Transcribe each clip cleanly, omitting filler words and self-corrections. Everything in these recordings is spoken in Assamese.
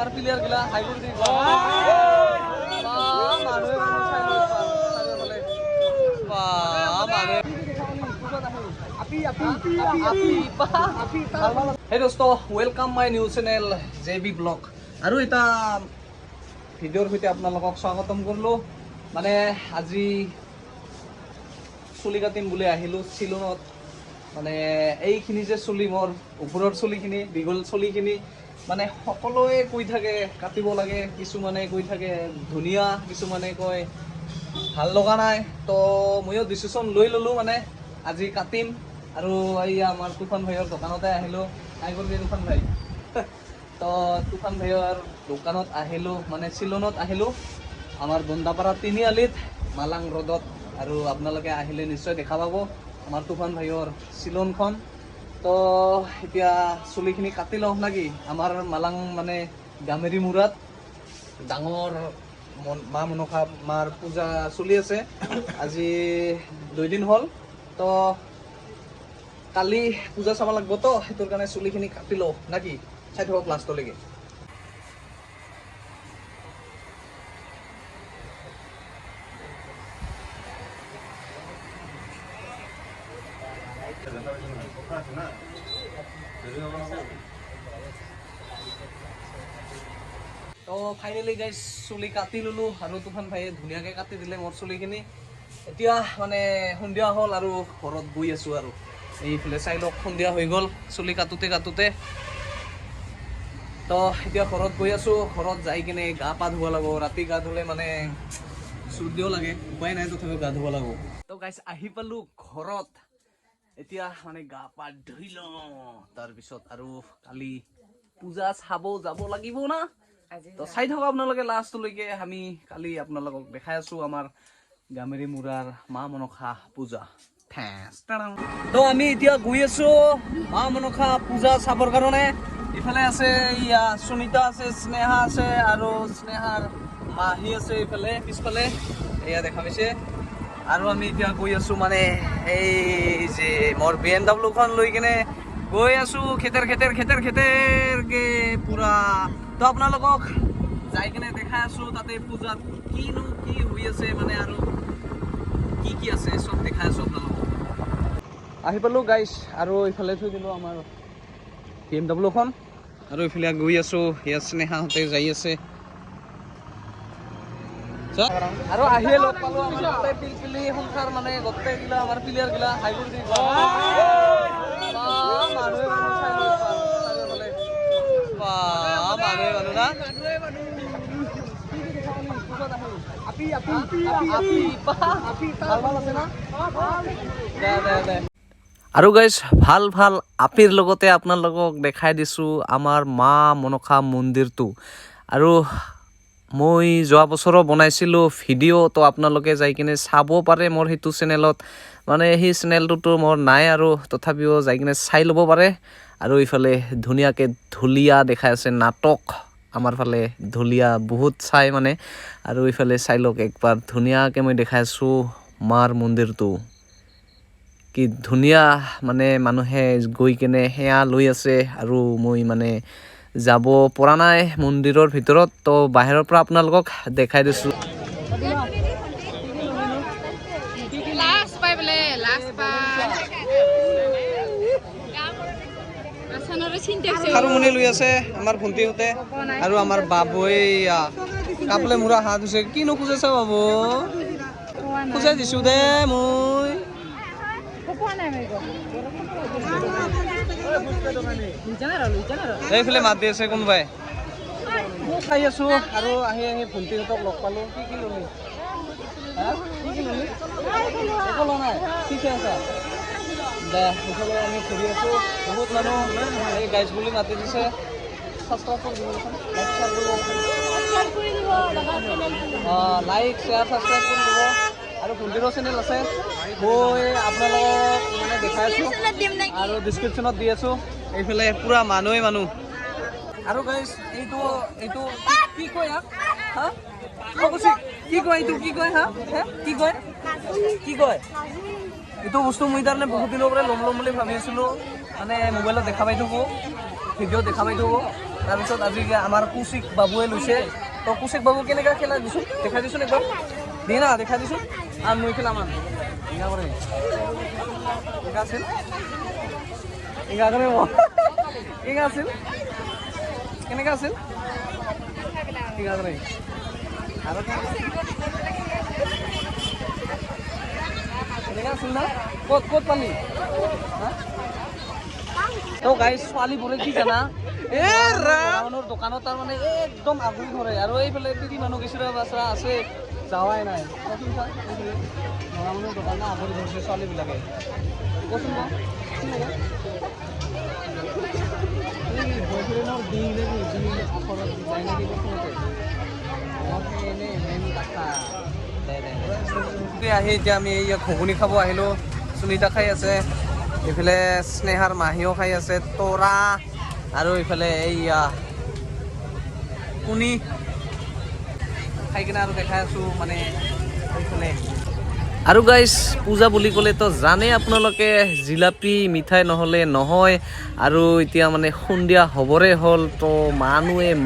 আমাৰ প্লেয়াৰ গিলা হাইগুৰ দি Hey dosto, welcome my new channel JB Vlog. আৰু এটা ভিডিঅ'ৰ সৈতে আপোনালোকক স্বাগতম কৰিলো। মানে আজি চুলি কাটিম বুলি আহিলো চিলনত। মানে এইখিনি যে চুলি মোৰ ওপৰৰ চুলিখিনি দীঘল চুলিখিনি মানে সকলোৱে কৈ থাকে কাটিব লাগে, কিছুমানে কৈ থাকে ধুনীয়া, কিছুমানে কয় ভাল লগা নাই। তো ময়ো ডিচিশ্যন লৈ ল'লো, মানে আজি কাটিম। আৰু এই আমাৰ তুফান ভাইৰ দোকানতে আহিলো। তুফান ভাই তো তুফান ভাইৰ দোকানত আহিলো, মানে চিলনত আহিলো, আমাৰ বন্দাপাৰা তিনিআলিত মালাং ৰোডত। আৰু আপোনালোকে আহিলে নিশ্চয় দেখা পাব আমাৰ তুফান ভাইৰ চিলনখন। তো এতিয়া চুলিখিনি কাটি লওঁ নাকি? আমাৰ মালাং মানে গামেৰী মূৰাত ডাঙৰ মা মনসা মাৰ পূজা চলি আছে। আজি 2 দিন হ'ল। তো কালি পূজা চাব লাগিব, তো সেইটোৰ কাৰণে চুলিখিনি কাটি লওঁ নাকি? চাই থাকক লাষ্টলৈকে। তো ফাইনেলি গাইজ চুলি কাটি ল'লোঁ, আৰু তুফান ভাইয়ে ধুনীয়াকৈ কাটি দিলে মোৰ চুলিখিনি। এতিয়া মানে সন্ধিয়া হ'ল আৰু ঘৰত গৈ আছোঁ। আৰু এইফালে চাই লওক, সন্ধিয়া হৈ গ'ল চুলি কাটোতে কাটোতে। তো এতিয়া ঘৰত গৈ আছোঁ। ঘৰত যাই কিনে গা পা ধুব লাগিব। ৰাতি গা ধুলে মানে চৰ্দিও লাগে, উপায় নাই, তথাপিও গা ধুব লাগিব। তো গাইজ আহি পালোঁ ঘৰত। এতিয়া মানে গা পা ধুই লওঁ, তাৰপিছত আৰু কালি পূজা চাব যাব লাগিব না। তো চাই থাকক আপোনালোকে লাষ্টলৈকে। আমি কালি আপোনালোকক দেখাই আছোঁ আমাৰ গামেৰী মূৰাৰ মা মনসা পূজা। তো আমি এতিয়া গৈ আছোঁ মা মনসা পূজা চাবৰ কাৰণে। ইফালে আছে ইয়া সুনিতা আছে, স্নেহা আছে, আৰু স্নেহাৰ মাহী আছে ইফালে পিছফালে, এয়া দেখা পাইছে। আৰু আমি এতিয়া গৈ আছোঁ মানে এই যে মোৰ BMW খন লৈ কিনে গৈ আছোঁ খেতেৰ খেতেৰ খেতেৰ খেতেৰকে পুৰা। তো আপোনালোকক যাই কিনে দেখাই আছোঁ তাতে পূজাত কিনো কি হৈ আছে, মানে আৰু কি কি আছে চব দেখাই আছোঁ আপোনালোকক। আহি পালোঁ গাইজ, আৰু ইফালে থৈ দিলোঁ আমাৰ BMW খন, আৰু ইফালে গৈ আছোঁ। সেয়া স্নেহাহঁতে যাই আছে। আৰু আহিয়ে লগ পালোঁ আমাৰ গোটেই পিলপিলি সংসাৰ, মানে গোটেইগিলা আমাৰ প্লেয়াৰ গিলা হাইগুৰ দি আৰু গাইজ ভাল ভাল আপিৰ লগতে আপোনালোকক দেখাই দিছোঁ আমাৰ মা মনসা মন্দিৰটো। আৰু মই যোৱা বছৰো বনাইছিলোঁ ভিডিঅ', তো আপোনালোকে যাই কিনে চাব পাৰে মোৰ সেইটো চেনেলত। মানে সেই চেনেলটোতো মোৰ নাই, আৰু তথাপিও যাই কিনে চাই ল'ব পাৰে। আৰু ইফালে ধুনীয়াকৈ ঢুলীয়া দেখাই আছে, নাটক আমাৰ ফালে ঢুলীয়া বহুত চাই মানে। আৰু ইফালে চাই লওক একবাৰ ধুনীয়াকৈ মই দেখাই আছোঁ মাৰ মন্দিৰটো। কি ধুনীয়া, মানে মানুহে গৈ কিনে সেয়া লৈ আছে। আৰু মই মানে যাব পৰা নাই মন্দিৰৰ ভিতৰত, তো বাহিৰৰ পৰা আপোনালোকক দেখাই দিছোঁ। খাৰুমণি লৈ আছে আমাৰ ভণ্টিহঁতে, আৰু আমাৰ বাবুৱে কাপলে মূৰা হাত হৈছে। কিনো খুজাইছা বাবু? খুজাই দিছোঁ দে মই। এইফালে মাত দি আছে কোনোবাই, চাই আছোঁ। আৰু আহি আহি ভণ্টিহঁতক লগ পালোঁ। কি কি ল'লি? কি কি ল'লি? একো লোৱা নাই, কি চাই আছা? দে সেইফালে আমি ঘূৰি আছোঁ। বহুত মানুহ এই গাইজ বুলি মাতি দিছে। ছাবস্ক্ৰাইব কৰি দিব, লাইক শ্বেয়াৰ ছাবস্ক্ৰাইব কৰি দিব। আৰু ভণ্টিৰো চেনেল আছে, মই আপোনালোকক মানে দেখাই আছোঁ আৰু ডিছক্ৰিপশ্যনত দি আছোঁ। এইফালে পূৰা মানুহেই মানুহ। আৰু গাইজ এইটো এইটো কি কয় হা? কি কয় এইটো? কি কয় হা? কি কয়? কি কয় এইটো বস্তু? মই তাৰমানে বহুত দিনৰ পৰা ল'ম বুলি ভাবি আছিলোঁ। মানে মোবাইলত দেখা পাই থাকোঁ, ভিডিঅ'ত দেখা পাই থাকোঁ। তাৰপিছত আজি আমাৰ কুচিক বাবুৱে লৈছে তো কুচিক বাবু কেনেকৈ খেলা দিছোঁ দেখাই দিছোঁ একবাৰ দি না দেখাই দিছোঁ আৰু মই খেলাম আৰু এনেকুৱা কৰে এনেকুৱা আছিল এনেকুৱা কৰে এনেকুৱা আছিল কেনেকুৱা আছিল এনেকুৱা কৰে আৰু এনেকুৱা আছিল না ক'ত ক'ত পালি তো গাইজ ছোৱালীবোৰে কি জানা ৰাৱণৰ দোকানত তাৰমানে একদম আগুৰি ধৰে আৰু এইফালে তিৰি মানুহ কিছুমান বাচৰা আছে যাৱাই নাই কচোন ছাৰ ৰাৱণৰ দোকানত আগুৰি ধৰিছে ছোৱালীবিলাকে কচোন বা বয়ফ্ৰেণ্ডৰ দিন নেকি দিন আখৰত যায় নেকি প্ৰথমতে আহি এতিয়া আমি এই ঘুগুনি খাব আহিলোঁ সুনিতা খাই আছে এইফালে স্নেহাৰ মাহীও খাই আছে তৰা আৰু এইফালে এইয়া কুনি খাই কিনে আৰু দেখাই আছোঁ মানে এইফালে আৰু গাইজ পূজা বুলি ক'লেতো জানে আপোনালোকে জিলাপি মিঠাই নহ'লে নহয় আৰু এতিয়া মানে সন্ধিয়া হ'বৰে হ'ল তো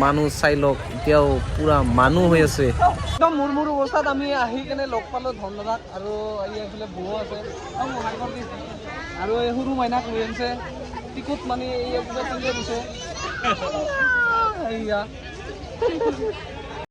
মানুহ চাই লওক এতিয়াও পূৰা মানুহ হৈ আছে একদম মোৰ অৱস্থাত আমি আহি কেনে লগ পালোঁ ধন্যবাদ আৰু এইফালে বৌ আছে আৰু এই সৰু মাইনাক লৈ আনিছে টিকুট মানে এই কিবা কিনিব দিছে